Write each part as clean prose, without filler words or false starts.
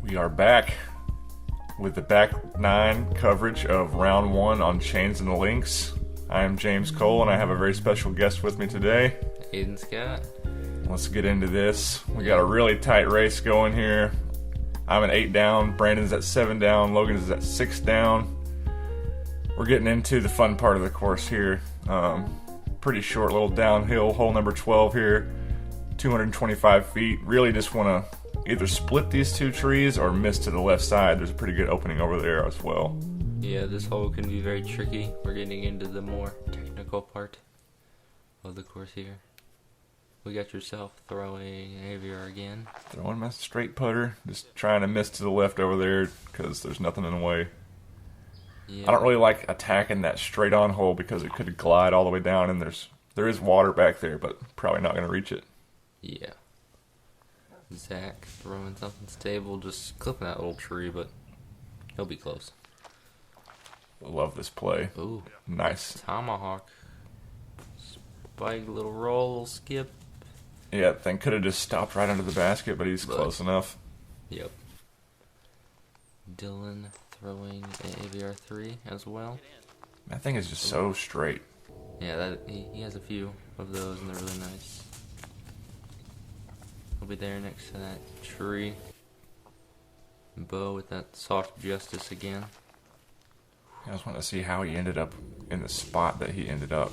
We are back with the back nine coverage of round one on Chains and the Links. I am James Cole, and I have a very special guest with me today. Aiden Scott. Let's get into this. We got a really tight race going here. I'm at 8 down, Brandon's at 7 down, Logan is at 6 down. We're getting into the fun part of the course here. Pretty short little downhill, hole number 12 here, 225 feet. Really just want to either split these two trees or miss to the left side. There's a pretty good opening over there as well. Yeah, this hole can be very tricky. We're getting into the more technical part of the course here. We got yourself throwing AVR again. Throwing my straight putter, just trying to miss to the left over there because there's nothing in the way. Yeah. I don't really like attacking that straight on hole because it could glide all the way down, and there is water back there, but probably not going to reach it. Yeah. Zach throwing something stable, just clipping that little tree, but he'll be close. Love this play. Ooh. Nice. Tomahawk. Spike, little roll, skip. Yeah, that thing could have just stopped right under the basket, but he's close enough. Yep. Dylan throwing an AVR 3 as well. That thing is just so straight. Yeah, he has a few of those, and they're really nice. He'll be there next to that tree. Bo with that soft justice again. I just want to see how he ended up in the spot that he ended up.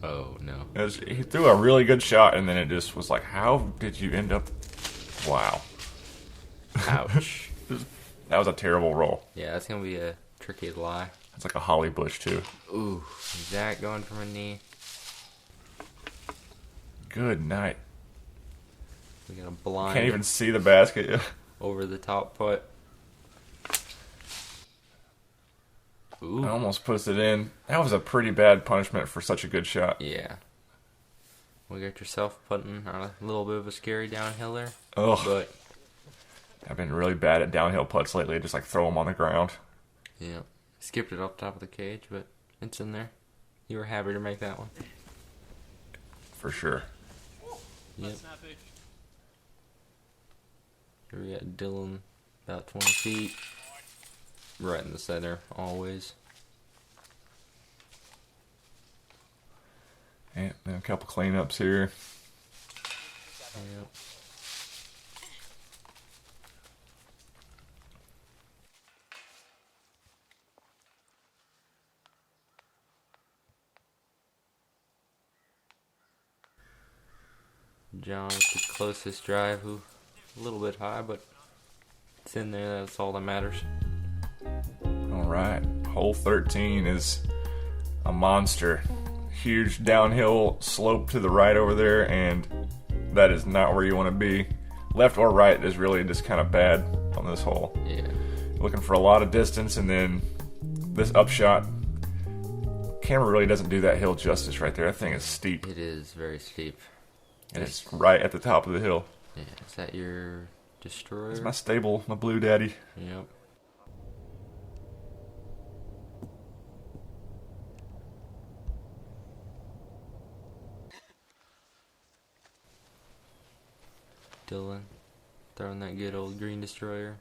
Oh, no. He threw a really good shot, and then it just was like, how did you end up? Wow. Ouch. That was a terrible roll. Yeah, that's going to be a tricky lie. It's like a holly bush, too. Ooh, Zach going from a knee. Good night. We got a blind. Can't even see the basket. Over the top putt. Ooh. I almost puts it in. That was a pretty bad punishment for such a good shot. Yeah. We got yourself putting on a little bit of a scary downhill there. Ugh. But I've been really bad at downhill putts lately. Just like throw them on the ground. yeah, skipped it up top of the cage, but it's in there. You were happy to make that one. For sure. Yep. Here we got Dylan, about 20 feet. Right in the center, always. And a couple cleanups here. Yep. John with the closest drive, who a little bit high, but it's in there. That's all that matters. All right. Hole 13 is a monster. Huge downhill slope to the right over there, and that is not where you want to be. Left or right is really just kind of bad on this hole. Yeah. Looking for a lot of distance, and then this upshot. Camera really doesn't do that hill justice right there. That thing is steep. It is very steep. And it's right at the top of the hill. Yeah. Is that your destroyer? It's my stable, my blue daddy. Yep. Dylan throwing that good old green destroyer.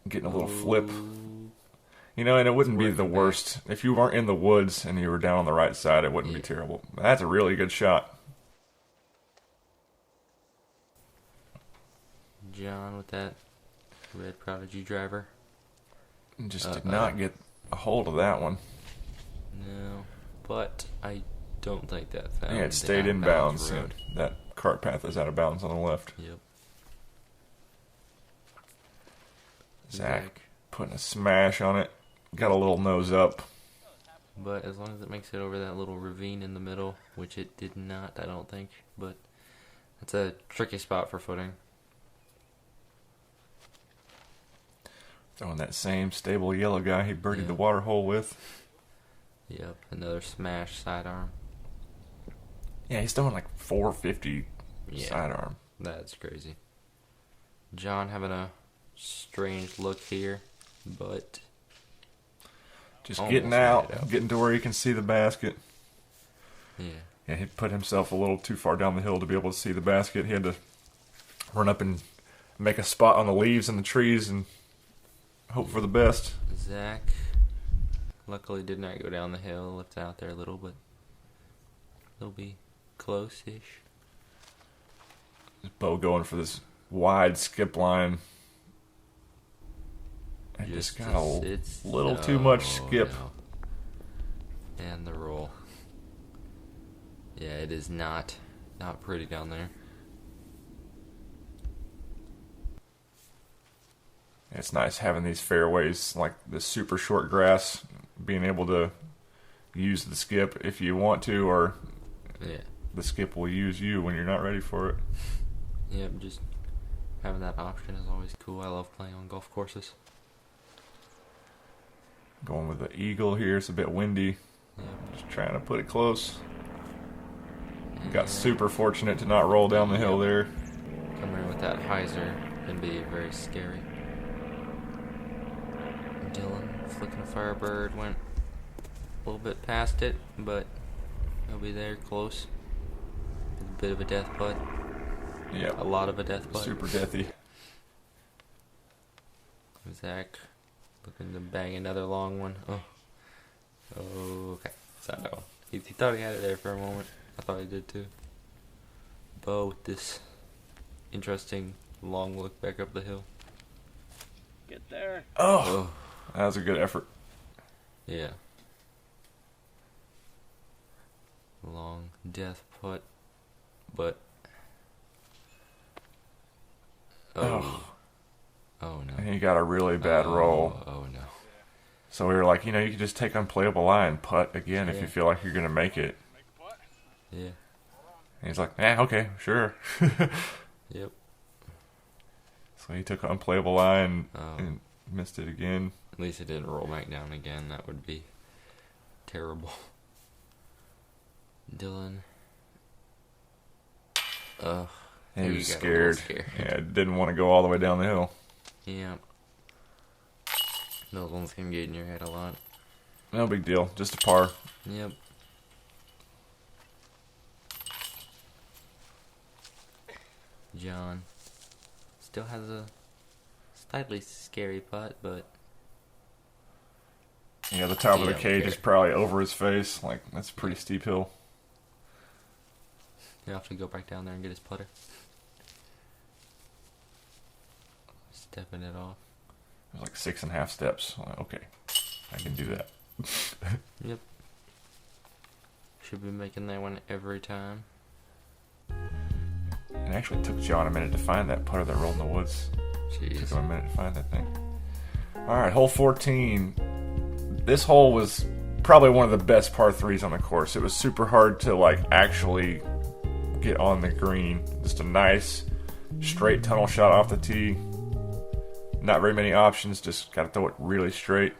Getting a little flip. Ooh. You know, and it wouldn't be Working the back. worst. If you weren't in the woods and you were down on the right side, it wouldn't be terrible. That's a really good shot. John with that red Prodigy driver. Just did not get a hold of that one. No, but I don't think that found Yeah, it the stayed in outbounds bounds. road. That cart path is out of bounds on the left. Yep. Zach putting a smash on it. Got a little nose up. But as long as it makes it over that little ravine in the middle, which it did not, I don't think. But it's a tricky spot for footing. Throwing that same stable yellow guy he birdied the water hole with. Yep, another smash sidearm. Yeah, he's throwing like 450 sidearm. That's crazy. John having a strange look here, but Just almost getting made out, it out. getting to where he can see the basket. Yeah. Yeah, he put himself a little too far down the hill to be able to see the basket. He had to run up and make a spot on the leaves and the trees and hope for the best. Zach luckily did not go down the hill, left out there a little, but they'll be close-ish. Bo going for this wide skip line. I just got a little too much skip. No. And the roll. Yeah, it is not pretty down there. It's nice having these fairways like the super short grass, being able to use the skip if you want to, or the skip will use you when you're not ready for it. Yep, just having that option is always cool. I love playing on golf courses. Going with the eagle here. It's a bit windy. Yep. Just trying to put it close. Got super fortunate to not roll down the hill there. Coming in with that hyzer can be very scary. Dylan flicking a Firebird, went a little bit past it, but he'll be there close. A bit of a death putt. Yeah, a lot of a death putt. Super deathy. Zach looking to bang another long one. Oh, okay. So no, he thought he had it there for a moment. I thought he did too. Bo with this interesting long look back up the hill. Get there. Oh, that was a good effort. Yeah. Long death putt, but oh no. And he got a really bad roll. Oh no. So we were like, you could just take unplayable line, putt again if you feel like you're going to make it. Yeah. And he's like, okay, sure. Yep. So he took an unplayable line and missed it again. At least it didn't roll back down again. That would be terrible. Dylan. He was scared. Yeah, didn't want to go all the way down the hill. Yeah. Those ones can get in your head a lot. No big deal. Just a par. Yep. John still has a slightly scary putt, but yeah, the top of the cage is probably over his face. Like, that's a pretty steep hill. He'll have to go back down there and get his putter. Stepping it off. It was like 6.5 steps. Okay, I can do that. Yep. Should be making that one every time. It actually took John a minute to find that putter that rolled in the woods. Jeez. Took him a minute to find that thing. Alright, hole 14. This hole was probably one of the best par 3s on the course. It was super hard to actually get on the green. Just a nice straight tunnel shot off the tee. Not very many options, just gotta throw it really straight.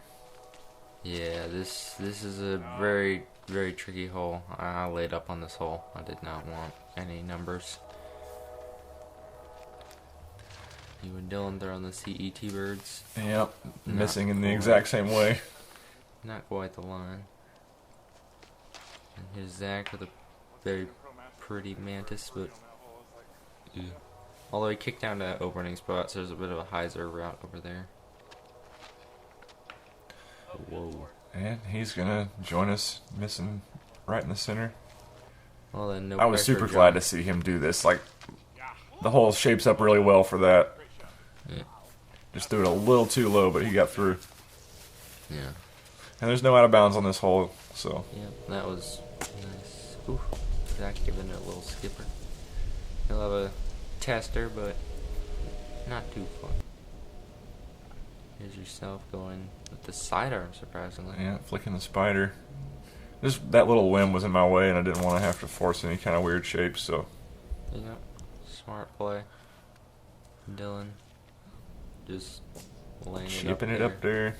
Yeah, this is a very, very tricky hole. I laid up on this hole. I did not want any numbers. You and Dylan throwing the CET birds. Yep, missing in the exact same way. Not quite the line. And here's Zach with a very pretty mantis, but although he kicked down to opening spots, there's a bit of a hyzer route over there. Whoa. And he's gonna join us, missing right in the center. Well then, I was super glad to see him do this. The hole shapes up really well for that. Yeah. Just threw it a little too low, but he got through. Yeah. And there's no out of bounds on this hole, so. Yeah, that was nice. Ooh, Zach giving it a little skipper. He'll have a tester, but not too far. Here's yourself going with the sidearm, surprisingly. Yeah, flicking the spider. Just that little limb was in my way, and I didn't want to have to force any kind of weird shape, so. Yeah, smart play. Dylan just laying chipping it up there.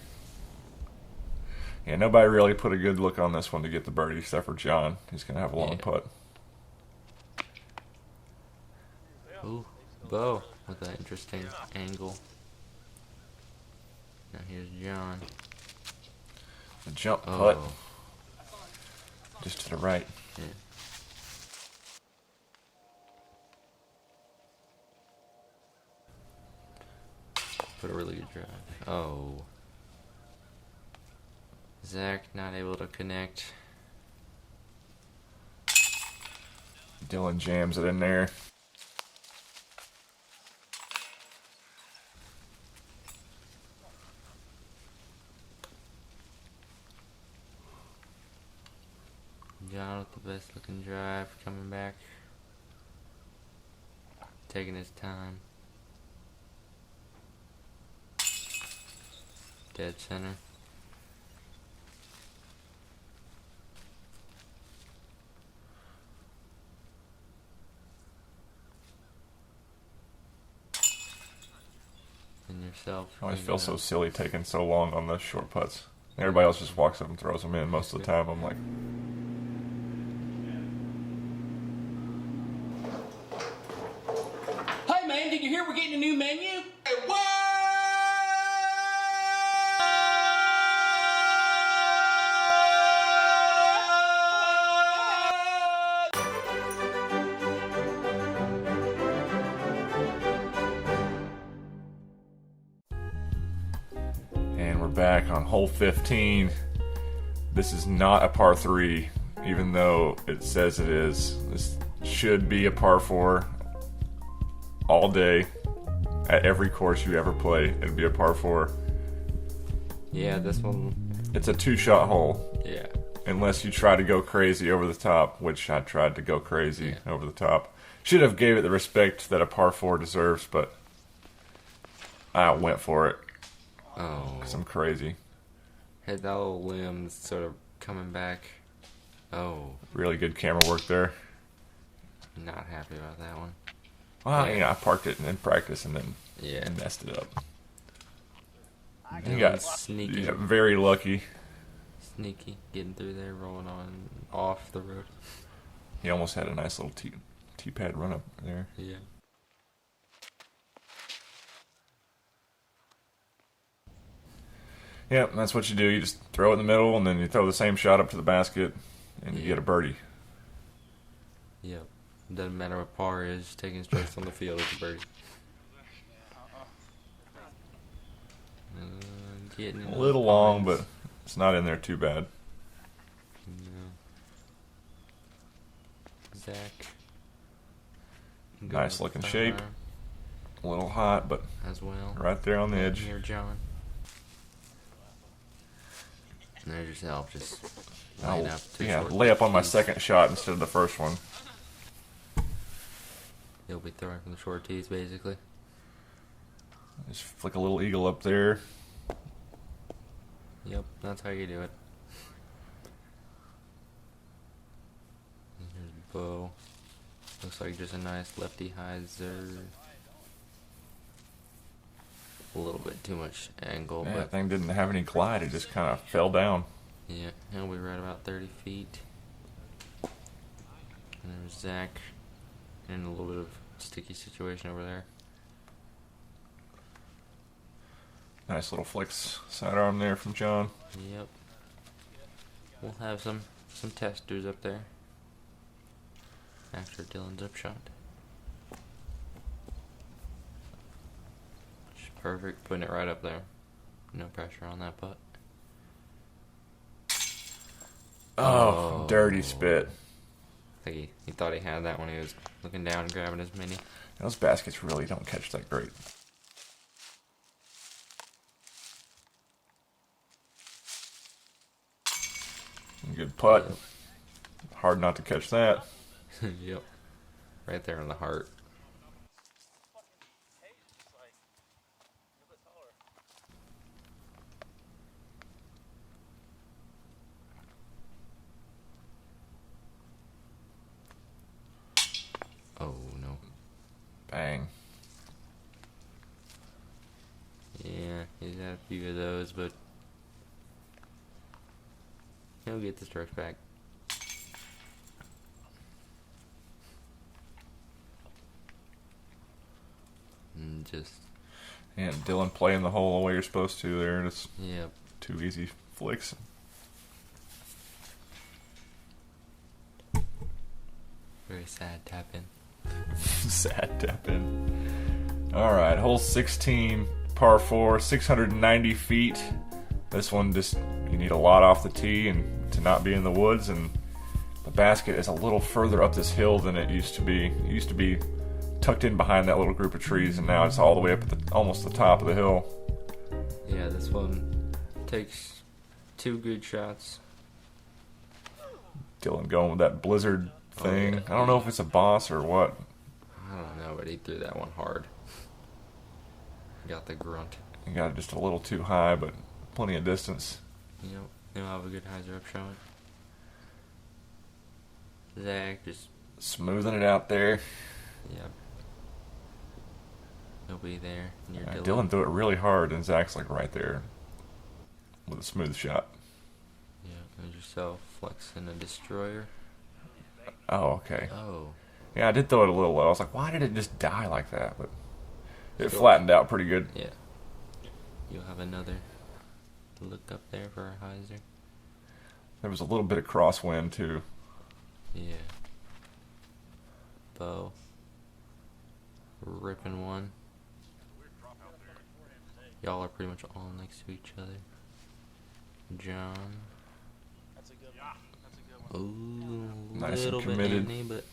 Yeah, nobody really put a good look on this one to get the birdie, except for John. He's going to have a long putt. Ooh, Bo with an interesting angle. Now here's John. The jump putt. Oh. Just to the right. Yeah. But a really good drive. Oh. Zach not able to connect. Dylan jams it in there. John with the best looking drive coming back. Taking his time. Dead center. And yourself. I always feel so silly taking so long on the short putts. Everybody else just walks up and throws them in most of the time. I'm like, Hey man, did you hear we're getting a new menu? Hey, what? and we're back on hole 15. This is not a par 3, even though it says it is. This should be a par 4 all day. At every course you ever play, it'd be a par 4. Yeah, this one. It's a 2-shot hole. Yeah. Unless you try to go crazy over the top, which I tried to go crazy over the top. Should have gave it the respect that a par 4 deserves, but I went for it Oh. because I'm crazy. Had that little limbs sort of coming back. Oh. Really good camera work there. Not happy about that one. Well, I parked it in practice and then Yeah. messed it up. Dylan You got sneaky. very lucky. Sneaky. Getting through there, rolling on off the road. He almost had a nice little tee-pad run up there. Yeah. Yep, that's what you do. You just throw it in the middle, and then you throw the same shot up to the basket, and you Yeah. get a birdie. Yep. Doesn't matter what par is, taking strokes on the field is a birdie. Getting A little long, but it's not in there too bad. No. Zach. Nice looking Third shape. round A little hot, but as well. right there on the edge. Near John. And there's yourself, just laying up two short lay up on my tees. second shot instead of the first one. You'll be throwing from the short tees, basically. Just flick a little eagle up there. Yep, that's how you do it. And here's Bo. Looks like just a nice lefty hyzer. A little bit too much angle, Man, but that thing didn't have any glide. It just kind of fell down. yeah, he'll be right about 30 feet. And there's Zach in a little bit of sticky situation over there. Nice little flicks sidearm there from John. Yep. We'll have some testers up there after Dylan's upshot. Which is perfect, putting it right up there. No pressure on that putt. Oh, dirty spit. I think he thought he had that when he was looking down and grabbing his mini. Those baskets really don't catch that great. Good putt. Yep. Hard not to catch that. Yep. Right there in the heart. Oh no. Bang. Yeah, he's had a few of those, but he'll get the strokes back. And just, And Dylan playing the hole the way you're supposed to there. It's yep. 2 easy flicks. Very sad tap in. Sad tap in. Alright, hole 16, par 4, 690 feet. This one just, you need a lot off the tee and to not be in the woods, and the basket is a little further up this hill than it used to be. It used to be tucked in behind that little group of trees, and now it's all the way up at almost the top of the hill. Yeah, this one takes 2 good shots. Dylan going with that blizzard thing. Yeah. I don't know if it's a boss or what. I don't know, but he threw that one hard. Got the grunt. He got it just a little too high, but plenty of distance. You know, he'll have a good hyzer up showing. Zach just, Smoothing it out there. yep. He'll be there. Near Yeah, Dylan. Dylan threw it really hard, and Zach's like right there with a smooth shot. Yeah, there's yourself flexing a destroyer. Oh, okay. Oh. Yeah, I did throw it a little low. I was like, why did it just die like that? But it flattened out pretty good. Yeah. You'll have another look up there for a hyzer. There was a little bit of crosswind, too. Yeah. Bo. Ripping one. Y'all are pretty much all next to each other. John. Ooh, Nice and little bit committed. handy, but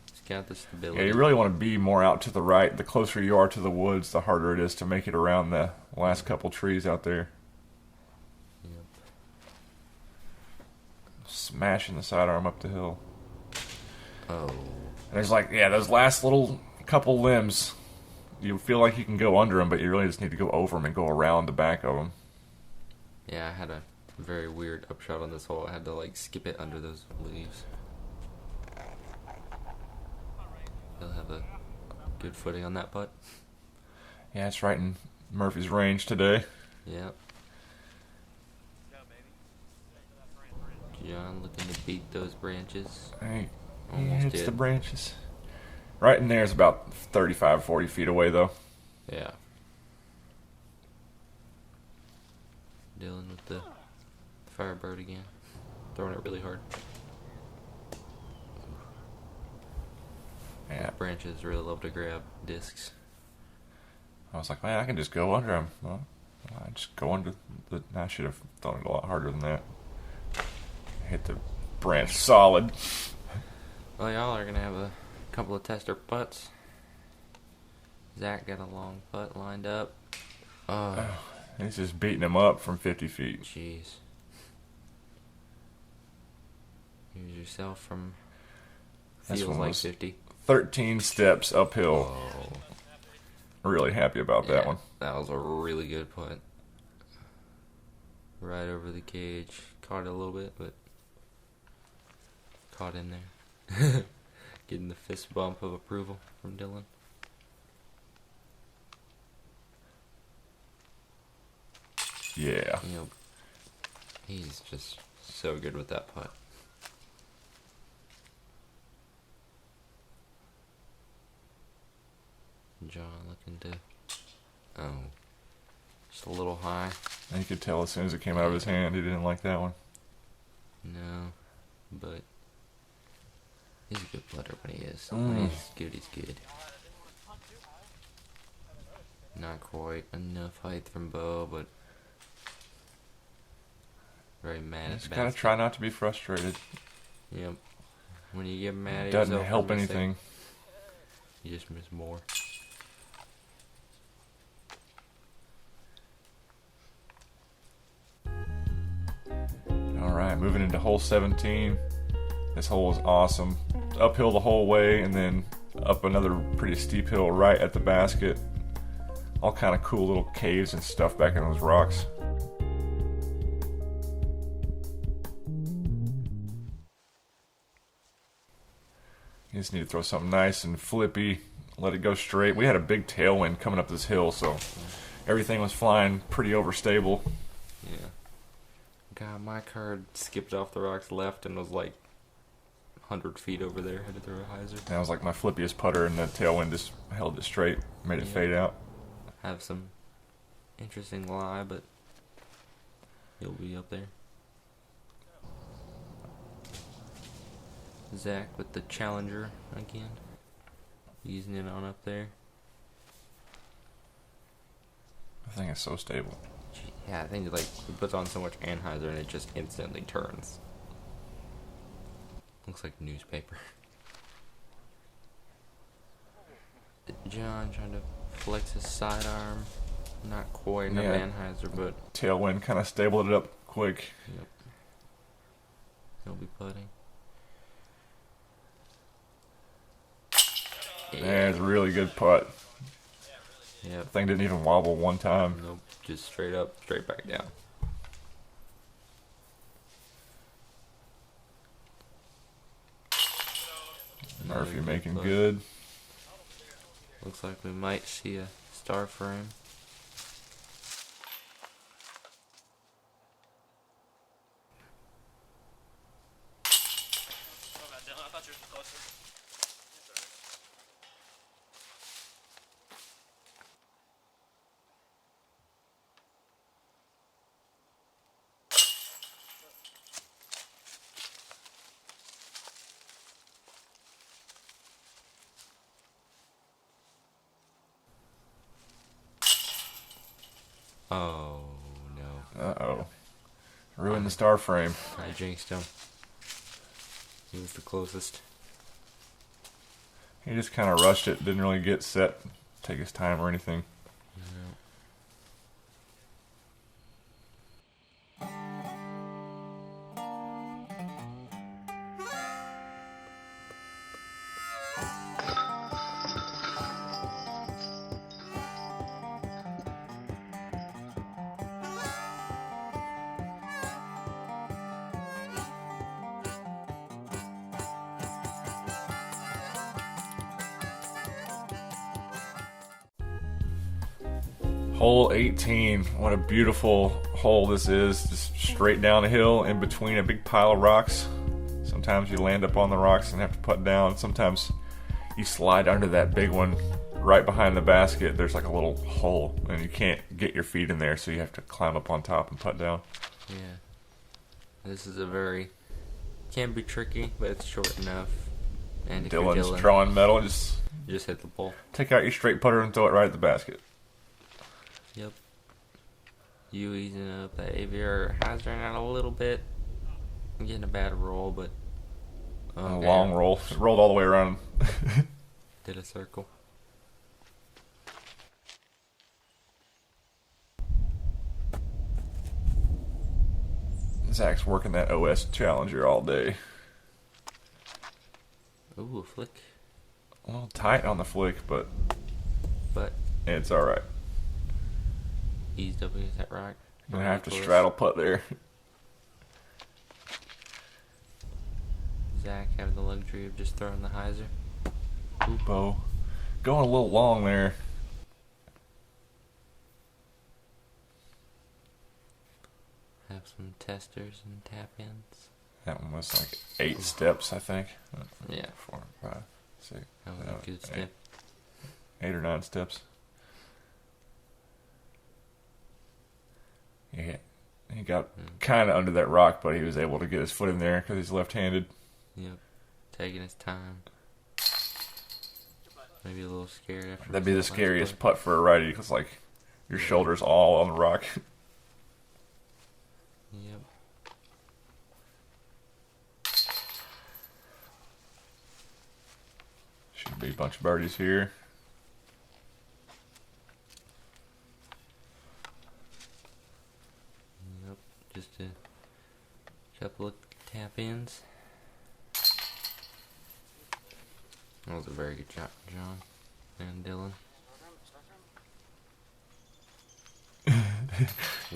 it's got the stability. Yeah, you really want to be more out to the right. The closer you are to the woods, the harder it is to make it around the last couple trees out there. Yep. Smashing the sidearm up the hill. Oh. And there's like, yeah, those last little couple limbs, you feel like you can go under them, but you really just need to go over them and go around the back of them. Yeah, I had a very weird upshot on this hole. I had to like skip it under those leaves. He'll have a good footing on that putt. Yeah, it's right in Murphy's range today. Yep. John looking to beat those branches. Hey, Almost hits did. the branches. Right in there is about 35, 40 feet away, though. Yeah. Dylan with the Firebird again. Throwing it really hard. Yeah, Branches really love to grab discs. I was like, man, I can just go under him. Well, I just go under the. I should have thrown it a lot harder than that. Hit the branch solid. Well, y'all are going to have a couple of tester putts. Zach got a long putt lined up. Oh, He's just beating him up from 50 feet. jeez. Here's yourself from This feels one like was 50. 13 steps uphill. Oh, Really happy about that yeah, one. That was a really good putt. Right over the cage. Caught it a little bit, but caught in there. Getting the fist bump of approval from Dylan. Yeah. You know, he's just so good with that putt. John looking to, oh, just a little high. And you could tell as soon as it came out of his hand, he didn't like that one. No, but he's a good putter when he is. When he's good, he's good. Not quite enough height from Bo, but very mad at Just the gotta basket. try not to be frustrated. Yep. When you get mad at Doesn't yourself help for missing, anything. you just miss more. Alright, moving into hole 17. This hole is awesome. Uphill the whole way, and then up another pretty steep hill right at the basket. All kind of cool little caves and stuff back in those rocks. You just need to throw something nice and flippy, let it go straight. We had a big tailwind coming up this hill, so everything was flying pretty overstable. Yeah. God, my card skipped off the rocks left and was like 100 feet over there. Had to throw a hyzer. That was like my flippiest putter, and the tailwind just held it straight, made it Yeah. fade out. Have some interesting lie, but you'll be up there. Zach with the Challenger again. Easing it on up there. The thing is so stable. Yeah, I think like he puts on so much anhyzer and it just instantly turns. Looks like newspaper. John trying to flex his sidearm. Not quite enough anhyzer, but tailwind kind of stabled it up quick. yep. He'll be putting. Yeah, it's a really good putt. Yep. The thing didn't even wobble one time. Nope. Just straight up, straight back down. Murphy Another making putt. good. Looks like we might see a star frame. Oh no. Uh-oh. Ruined the star frame. I jinxed him. He was the closest. He just kind of rushed it. Didn't really get set, take his time or anything. Hole 18. What a beautiful hole this is. Just straight down the hill in between a big pile of rocks. Sometimes you land up on the rocks and have to putt down. Sometimes you slide under that big one right behind the basket. There's like a little hole and you can't get your feet in there, so you have to climb up on top and putt down. Yeah. This is a very... Can be tricky, but it's short enough. And if you're Dylan's Dylan, drawing metal. Just you just hit the pole. take out your straight putter and throw it right at the basket. Yep. You easing up that AVR hazarding out a little bit. I'm getting a bad roll, but A long roll. It rolled all the way around. did a circle. Zach's working that OS Challenger all day. Ooh, a flick. A little tight on the flick, but it's all right. Eased up against that rock. Gonna have to straddle putt there. Zach having the luxury of just throwing the hyzer. Oopo. Going a little long there. Have some testers and tap ins. That one was like 8 steps, I think. Yeah. 4, 5, 6. That was a good 8, step. 8 or 9 steps. Yeah, he got kind of under that rock, but he was able to get his foot in there because he's left-handed. Yep. Taking his time. Maybe a little scared after. That'd be the his last scariest putt. putt for a righty because, like, your shoulder's all on the rock. Yep. Should be a bunch of birdies here. Yep. Just a couple of tap ins. That was a very good job, John and Dylan.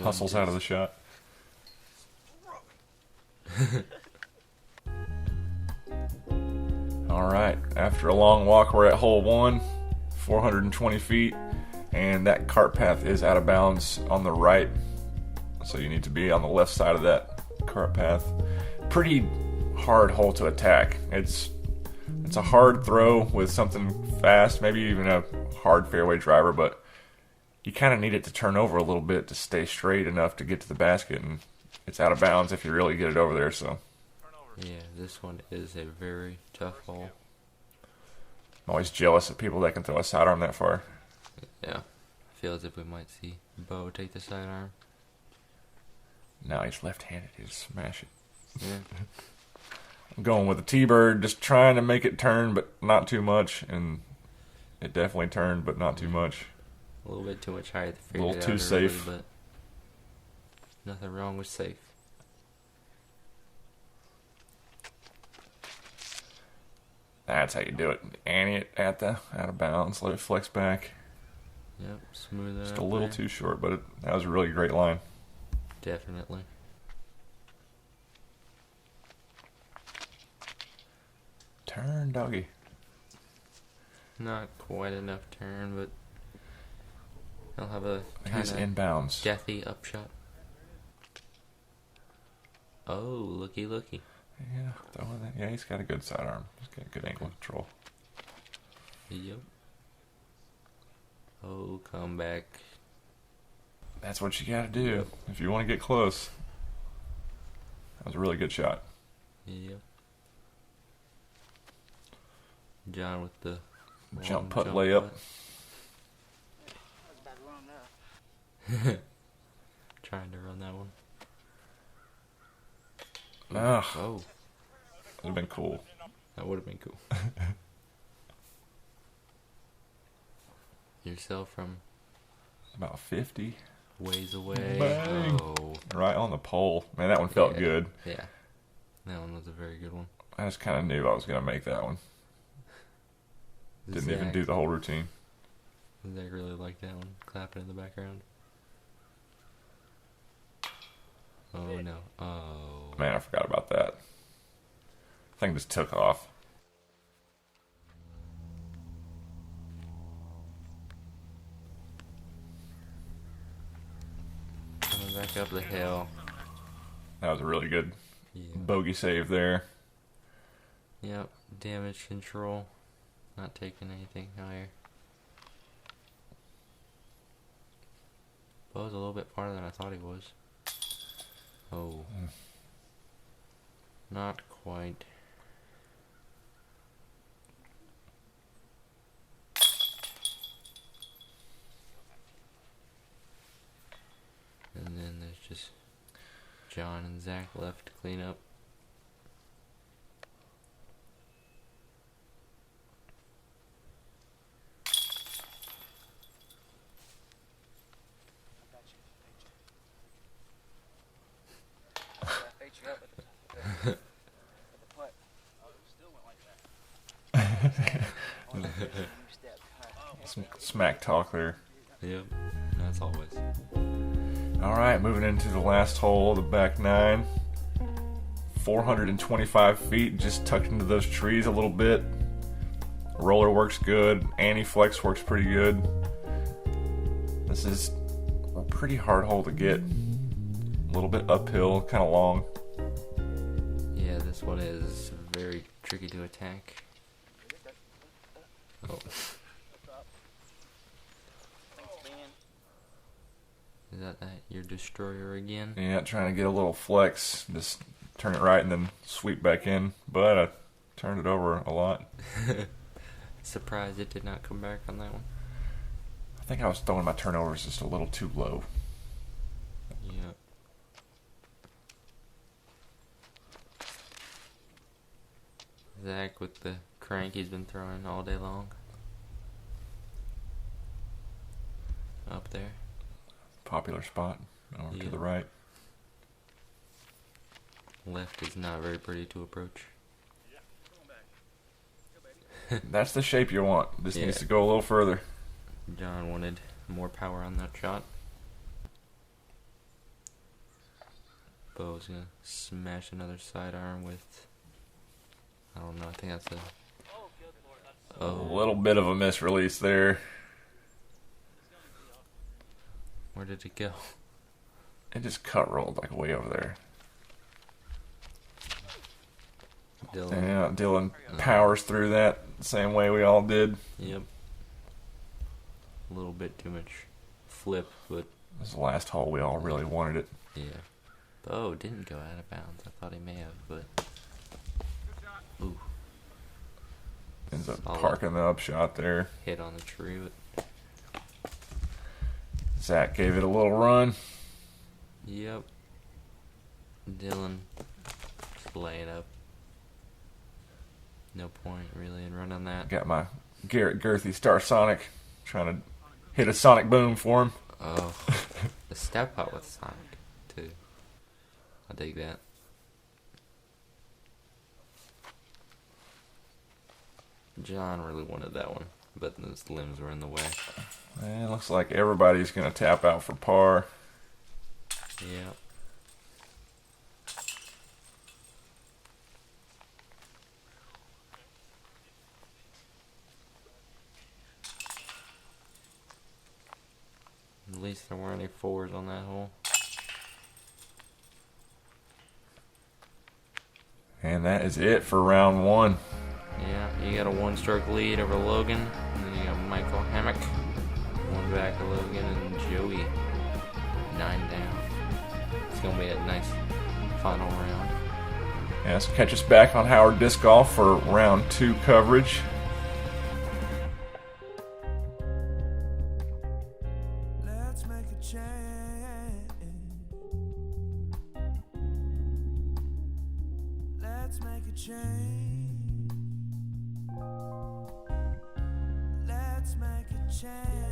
Hustles out of the shot. Alright, after a long walk, we're at hole 1, 420 feet, and that cart path is out of bounds on the right, so you need to be on the left side of that cart path. Pretty hard hole to attack. It's a hard throw with something fast, maybe even a hard fairway driver, but you kind of need it to turn over a little bit to stay straight enough to get to the basket, and it's out of bounds if you really get it over there, so... Yeah, this one is a very tough hole. I'm always jealous of people that can throw a sidearm that far. Yeah. feel as if we might see Bo take the sidearm. No, he's left-handed. He'll smash it. Yeah. I'm going with the T-bird, just trying to make it turn, but not too much. And it definitely turned, but not too much. A little bit too much height. A little too safe. But nothing wrong with safe. That's how you do it. Ante it at the out of bounds. Let it flex back. Yep, smooth it Just out a little there. too short, but that was a really great line. Definitely. Turn, doggy. Not quite enough turn, but he'll have a He's kind of inbounds. deathy upshot. Oh, looky. Yeah, throwing that. Yeah, he's got a good sidearm. He's got a good angle control. Yep. Oh, come back. That's what you got to do if you want to get close. That was a really good shot. Yep. John with the Jump long putt layup. putt. That's a bad run now. Trying to run that one. Ugh, Oh, would have been cool. that would have been cool. Yourself from About 50. ways away. Bang. Oh, Right on the pole. Man, that one felt Yeah. good. yeah. That one was a very good one. I just kind of knew I was going to make that one. Didn't even do the whole routine. Zach really liked that one. Clapping in the background. Oh no. Oh. Man, I forgot about that. Thing just took off. Coming back up the hill. That was a really good Yeah. bogey save there. Yep. Damage control. Not taking anything higher. Bo's a little bit farther than I thought he was. Oh. Not quite. And then there's just John and Zach left to clean up. I fade you up with the putt. Oh, it still went like that. Only you stepped. Some smack talk there. Yep. That's always. All right, moving into the last hole, the back nine. 425 feet, just tucked into those trees a little bit. Roller works good. Anti-flex works pretty good. This is a pretty hard hole to get. A little bit uphill, kind of long. Yeah, this one is very tricky to attack. Oh. Is that your destroyer again? Yeah, trying to get a little flex. Just turn it right and then sweep back in. But I turned it over a lot. Surprised it did not come back on that one. I think I was throwing my turnovers just a little too low. Yeah. Zach with the crank he's been throwing all day long. Up there. Popular spot over to Yeah. the right. Left is not very pretty to approach. That's the shape you want. This Yeah. needs to go a little further. John wanted more power on that shot. Bo's gonna smash another sidearm with, I don't know, I think that's a, A oh, little bit of a misrelease there. where did it go? It just cut rolled like way over there. Dylan. Yeah, Dylan powers through that the same way we all did. Yep. A little bit too much flip, but This is the last hole. We all really wanted it. yeah. Bo didn't go out of bounds. I thought he may have, but ooh, Ends up Solid. parking the upshot there. hit on the tree. But Zach gave it a little run. Yep. Dylan just laying up. No point really in running that. Got my Garrett Girthy Star Sonic, trying to hit a sonic boom for him. Oh, the step out with Sonic too. I dig that. John really wanted that one, but those limbs were in the way. And looks like everybody's going to tap out for par. Yeah. At least there weren't any fours on that hole. And that is it for round one. Yeah, you got a one-stroke lead over Logan, and then you got Michael Hammock, one back of Logan, and Joey, 9 down. It's gonna be a nice final round. Yeah, so catch us back on Howard Disc Golf for round 2 coverage. Let's make a change. Let's make a change. Let's make a change.